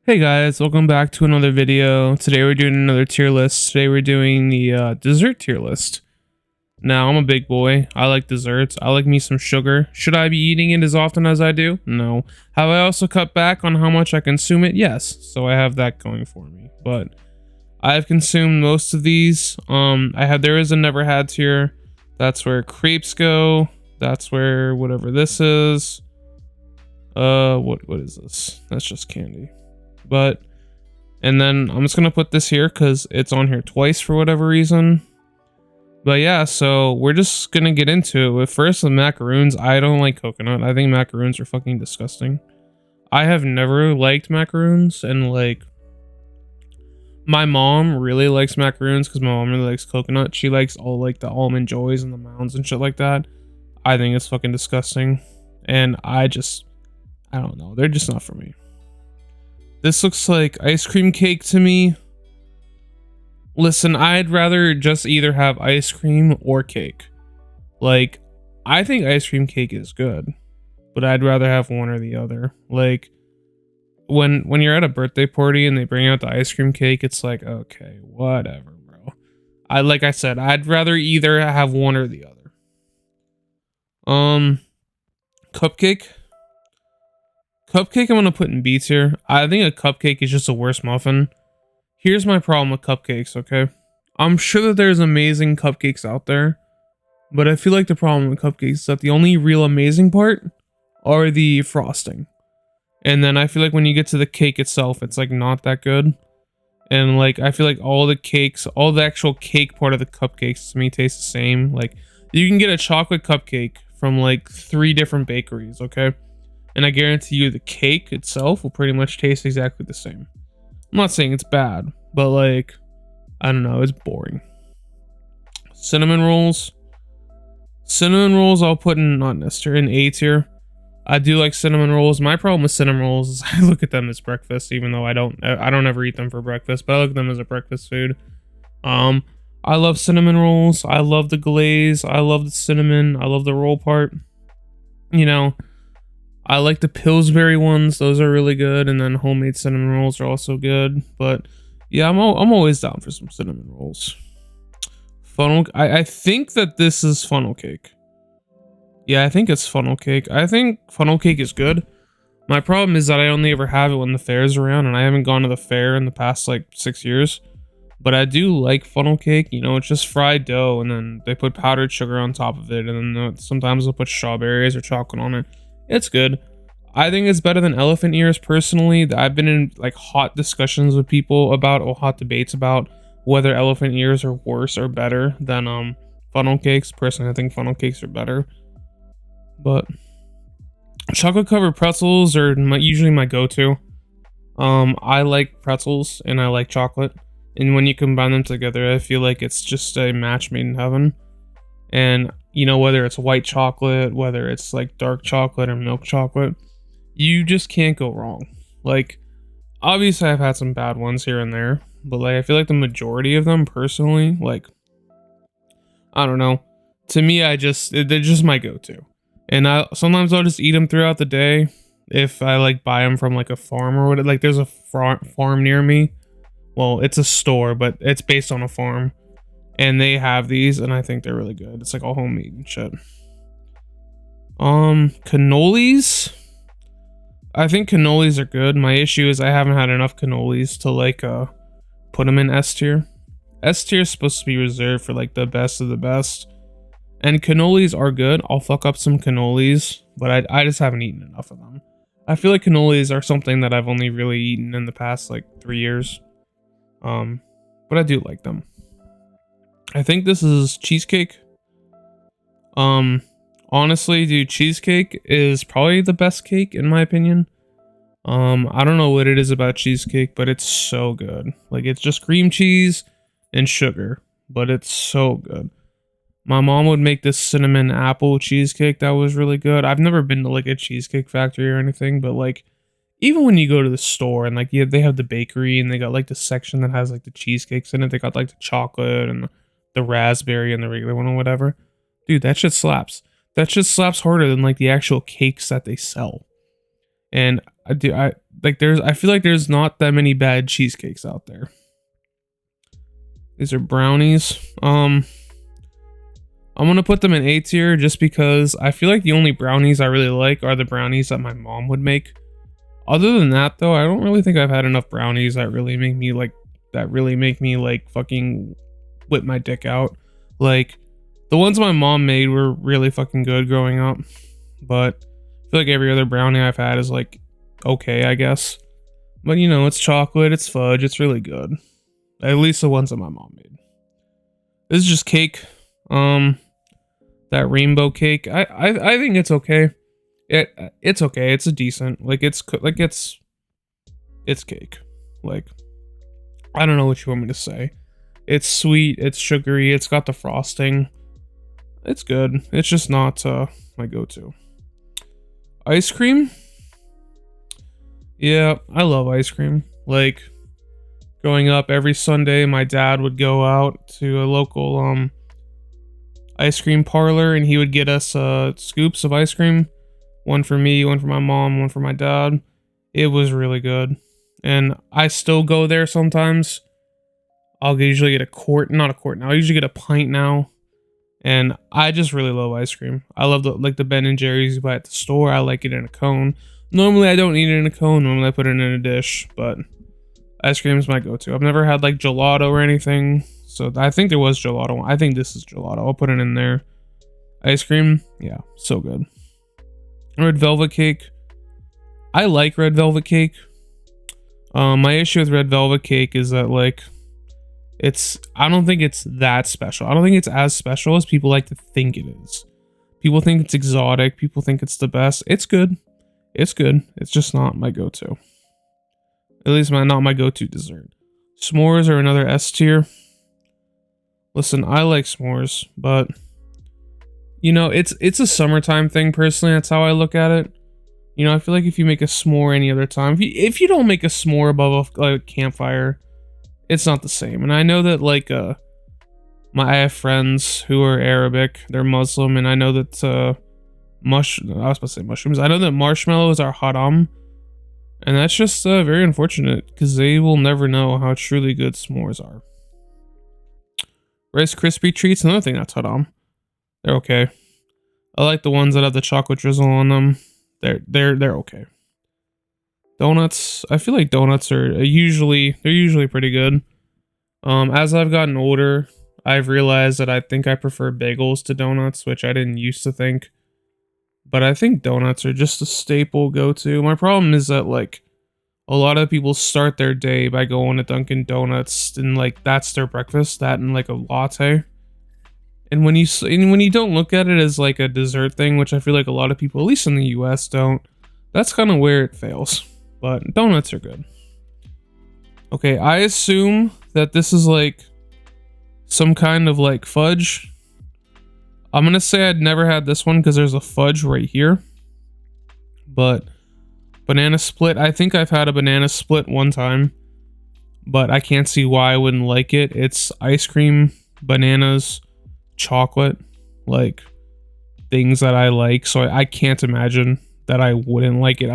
Hey guys, welcome back to another video. Today we're doing another tier list. Today we're doing the dessert tier list. Now, I'm a big boy. I like desserts. I like me some sugar. Should I be eating it as often as I do? No. Have I also cut back on how much I consume it? Yes. So I have that going for me. But I've consumed most of these. There is a never had tier. That's where crepes go. That's where whatever this is. What is this? That's just candy. And then I'm just gonna put this here because it's on here twice for whatever reason. But yeah, so we're just gonna get into it with first the macaroons. I don't like coconut. I think macaroons are fucking disgusting. I have never liked macaroons, and like my mom really likes macaroons because my mom really likes coconut. She likes all like the almond joys and the mounds and shit like that. I think it's fucking disgusting, and I don't know. They're just not for me. This looks like ice cream cake to me. Listen, I'd rather just either have ice cream or cake. Like, I think ice cream cake is good, but I'd rather have one or the other. Like, when you're at a birthday party and they bring out the ice cream cake, it's like, okay, whatever, bro. Like I said, I'd rather either have one or the other. Cupcake. Cupcake I'm gonna put in B tier. I think a cupcake is just a worse muffin. Here's my problem with cupcakes, okay? I'm sure that there's amazing cupcakes out there, but I feel like the problem with cupcakes is that the only real amazing part are the frosting. And then I feel like when you get to the cake itself, it's like not that good. And like I feel like all the actual cake part of the cupcakes to me taste the same. Like you can get a chocolate cupcake from like 3 different bakeries, okay? And I guarantee you the cake itself will pretty much taste exactly the same. I'm not saying it's bad, but like, I don't know, it's boring. Cinnamon rolls. Cinnamon rolls I'll put in, not necessarily, in A tier. I do like cinnamon rolls. My problem with cinnamon rolls is I look at them as breakfast, even though I don't ever eat them for breakfast, but I look at them as a breakfast food. I love cinnamon rolls. I love the glaze. I love the cinnamon. I love the roll part. You know, I like the Pillsbury ones; those are really good, and then homemade cinnamon rolls are also good. But yeah, I'm always down for some cinnamon rolls. Funnel, I think that this is funnel cake. Yeah, I think it's funnel cake. I think funnel cake is good. My problem is that I only ever have it when the fair is around, and I haven't gone to the fair in the past like 6 years. But I do like funnel cake. You know, it's just fried dough, and then they put powdered sugar on top of it, and then sometimes they'll put strawberries or chocolate on it. It's good. I think it's better than elephant ears personally. I've been in like hot discussions with people about, or hot debates about whether elephant ears are worse or better than funnel cakes. Personally, I think funnel cakes are better. But chocolate covered pretzels are usually my go-to. I like pretzels and I like chocolate. And when you combine them together, I feel like it's just a match made in heaven. And you know, whether it's white chocolate, whether it's like dark chocolate or milk chocolate, you just can't go wrong. Like, obviously I've had some bad ones here and there, but like I feel like the majority of them personally, like, I don't know, to me they're just my go-to. And sometimes I'll just eat them throughout the day if I like buy them from like a farm or whatever. Like there's a farm near me. Well, it's a store, but it's based on a farm. And they have these, and I think they're really good. It's like all homemade and shit. Cannolis. I think cannolis are good. My issue is I haven't had enough cannolis to like put them in S tier. S tier is supposed to be reserved for like the best of the best. And cannolis are good. I'll fuck up some cannolis, but I just haven't eaten enough of them. I feel like cannolis are something that I've only really eaten in the past like 3 years. But I do like them. I think this is cheesecake. Honestly, dude, cheesecake is probably the best cake in my opinion. I don't know what it is about cheesecake, but it's so good. Like, it's just cream cheese and sugar, but it's so good. My mom would make this cinnamon apple cheesecake that was really good. I've never been to like a cheesecake factory or anything, but like, even when you go to the store and like, yeah, they have the bakery and they got like the section that has like the cheesecakes in it. They got like the chocolate and the raspberry and the regular one or whatever. Dude, that shit slaps. That shit slaps harder than like the actual cakes that they sell. And I like there's I feel like there's not that many bad cheesecakes out there. These are brownies. I'm gonna put them in A tier just because I feel like the only brownies I really like are the brownies that my mom would make. Other than that though, I don't really think I've had enough brownies that really make me like fucking whip my dick out. Like the ones my mom made were really fucking good growing up, but I feel like every other brownie I've had is like okay, I guess. But you know, it's chocolate, it's fudge, it's really good. At least the ones that my mom made. This is just cake. That rainbow cake. I think it's okay. It's okay. It's a decent. Like it's cake. Like I don't know what you want me to say. It's sweet, it's sugary, it's got the frosting. It's good. It's just not my go-to. Ice cream? Yeah, I love ice cream. Like growing up every Sunday my dad would go out to a local ice cream parlor and he would get us scoops of ice cream. One for me, one for my mom, one for my dad. It was really good. And I still go there sometimes. I'll usually get not a quart now. I usually get a pint now. And I just really love ice cream. I love the Ben and Jerry's you buy at the store. I like it in a cone. Normally I don't eat it in a cone. Normally I put it in a dish, but ice cream is my go-to. I've never had like gelato or anything. So I think there was gelato. I think this is gelato. I'll put it in there. Ice cream. Yeah, so good. Red velvet cake. I like red velvet cake. My issue with red velvet cake is that like I don't think it's that special. I don't think it's as special as people like to think it is. People think it's exotic. People think it's the best. It's good. It's good. It's just not my go-to. At least not my go-to dessert. S'mores are another S tier. Listen, I like s'mores, but you know, it's a summertime thing personally. That's how I look at it. You know, I feel like if you make a s'more any other time, if you don't make a s'more above a campfire, it's not the same. And I know that like I have friends who are Arabic, they're Muslim, and I know that I was about to say mushrooms. I know that marshmallows are haram, and that's just very unfortunate because they will never know how truly good s'mores are. Rice Krispie treats, another thing that's haram. They're okay. I like the ones that have the chocolate drizzle on them. They're okay. Donuts, I feel like donuts are usually pretty good. As I've gotten older, I've realized that I think I prefer bagels to donuts, which I didn't used to think. But I think donuts are just a staple go-to. My problem is that like a lot of people start their day by going to Dunkin' Donuts and like that's their breakfast, that and like a latte. And when you don't look at it as like a dessert thing, which I feel like a lot of people, at least in the US, don't, that's kind of where it fails. But donuts are good. Okay, I assume that this is like some kind of like fudge. I'm gonna say I'd never had this one because there's a fudge right here. But banana split, I think I've had a banana split one time, but I can't see why I wouldn't like it. It's ice cream, bananas, chocolate, like things that I like. So I can't imagine that I wouldn't like it.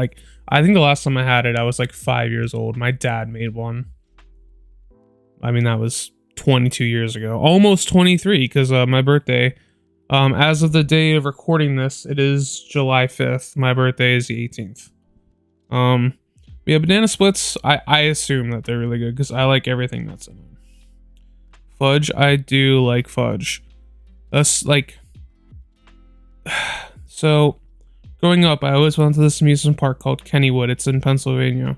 I think the last time I had it, I was like 5 years old. My dad made one. I mean, that was 22 years ago, almost 23, because my birthday, as of the day of recording this, it is July 5th. My birthday is the 18th. Yeah, banana splits, I assume that they're really good because I like everything that's in them. Fudge, I do like fudge. That's like, so growing up, I always went to this amusement park called Kennywood. It's in Pennsylvania.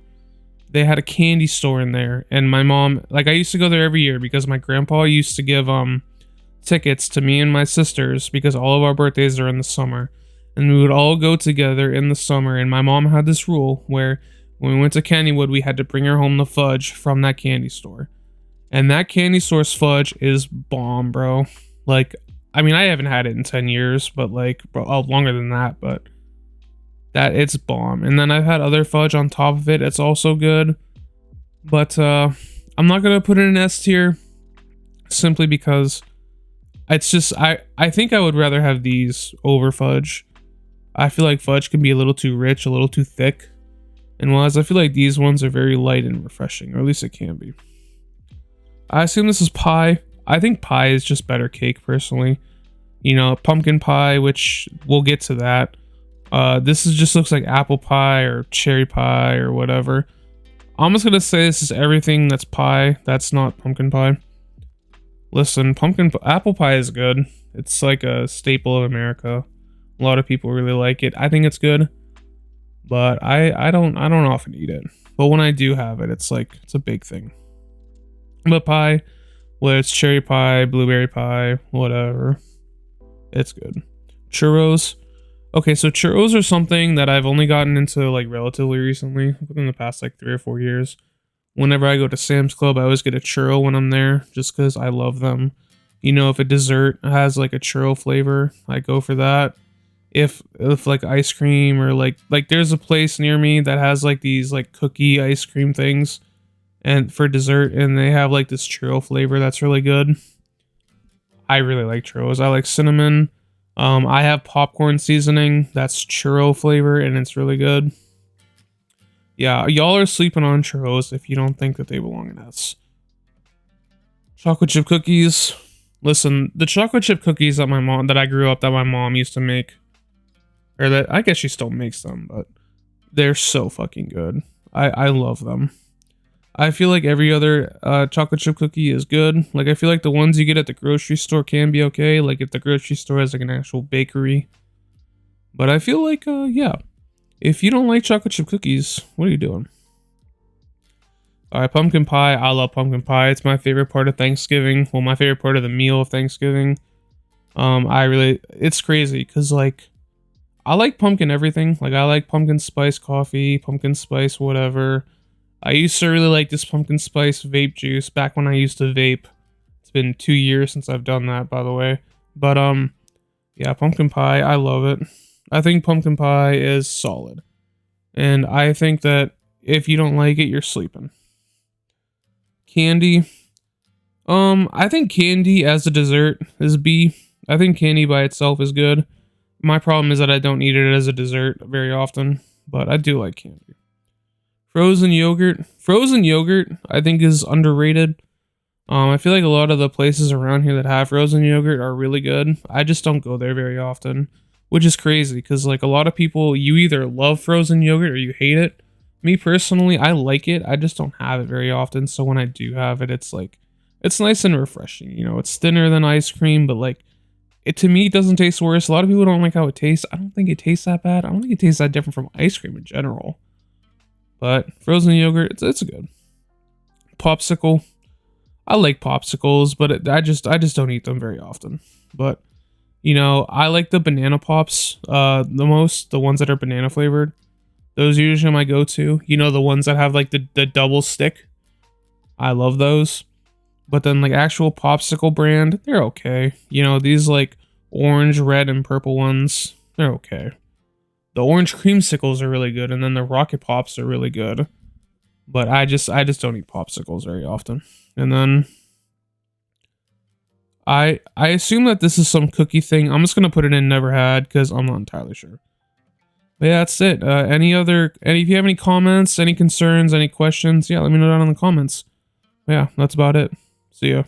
They had a candy store in there, and my mom, like I used to go there every year because my grandpa used to give tickets to me and my sisters because all of our birthdays are in the summer, and we would all go together in the summer. And my mom had this rule where when we went to Kennywood, we had to bring her home the fudge from that candy store, and that candy store's fudge is bomb, bro. Like, I mean, I haven't had it in 10 years, but like, bro, longer than that, but that it's bomb. And then I've had other fudge on top of it. It's also good, but I'm not gonna put it in S tier simply because it's just, I think I would rather have these over fudge. I feel like fudge can be a little too rich, a little too thick. And whereas I feel like these ones are very light and refreshing, or at least it can be. I assume this is pie. I think pie is just better cake personally. You know, pumpkin pie, which we'll get to that. This is just looks like apple pie or cherry pie or whatever. I'm just gonna say this is everything that's pie. That's not pumpkin pie. Listen, apple pie is good. It's like a staple of America. A lot of people really like it. I think it's good, but I don't often eat it. But when I do have it, it's like it's a big thing. But pie, whether it's cherry pie, blueberry pie, whatever, it's good. Churros. Okay, so churros are something that I've only gotten into like relatively recently, within the past like 3 or 4 years. Whenever I go to Sam's Club, I always get a churro when I'm there, just because I love them. You know, if a dessert has like a churro flavor, I go for that. If like ice cream or like there's a place near me that has like these like cookie ice cream things, and for dessert, and they have like this churro flavor that's really good. I really like churros. I like cinnamon. I have popcorn seasoning that's churro flavor, and it's really good. Yeah, y'all are sleeping on churros if you don't think that they belong in S. Chocolate chip cookies. Listen, the chocolate chip cookies that I grew up that my mom used to make, or that I guess she still makes them, but they're so fucking good. I love them. I feel like every other chocolate chip cookie is good. Like, I feel like the ones you get at the grocery store can be okay. Like, if the grocery store has like an actual bakery. But I feel like, yeah. If you don't like chocolate chip cookies, what are you doing? Alright, pumpkin pie. I love pumpkin pie. It's my favorite part of Thanksgiving. Well, my favorite part of the meal of Thanksgiving. It's crazy because, like, I like pumpkin everything. Like, I like pumpkin spice coffee, pumpkin spice whatever. I used to really like this pumpkin spice vape juice back when I used to vape. It's been 2 years since I've done that, by the way. But, yeah, pumpkin pie. I love it. I think pumpkin pie is solid. And I think that if you don't like it, you're sleeping. Candy. I think candy as a dessert is B. I think candy by itself is good. My problem is that I don't eat it as a dessert very often, but I do like candy. Frozen yogurt. Frozen yogurt, I think, is underrated. I feel like a lot of the places around here that have frozen yogurt are really good. I just don't go there very often, which is crazy because, like, a lot of people, you either love frozen yogurt or you hate it. Me personally, I like it. I just don't have it very often. So when I do have it, it's like, it's nice and refreshing. You know, it's thinner than ice cream, but like, it to me, it doesn't taste worse. A lot of people don't like how it tastes. I don't think it tastes that bad. I don't think it tastes that different from ice cream in general. But frozen yogurt, it's good. Popsicle. I like popsicles, but I just don't eat them very often. But, you know, I like the banana pops the most, the ones that are banana flavored. Those are usually my go-to. You know, the ones that have like the double stick. I love those. But then like actual popsicle brand, they're okay. You know, these like orange, red, and purple ones, they're okay. The orange creamsicles are really good, and then the rocket pops are really good. But I just don't eat popsicles very often. And then I assume that this is some cookie thing. I'm just gonna put it in never had because I'm not entirely sure. But yeah, that's it. If you have any comments, any concerns, any questions, yeah, let me know down in the comments. Yeah, that's about it. See ya.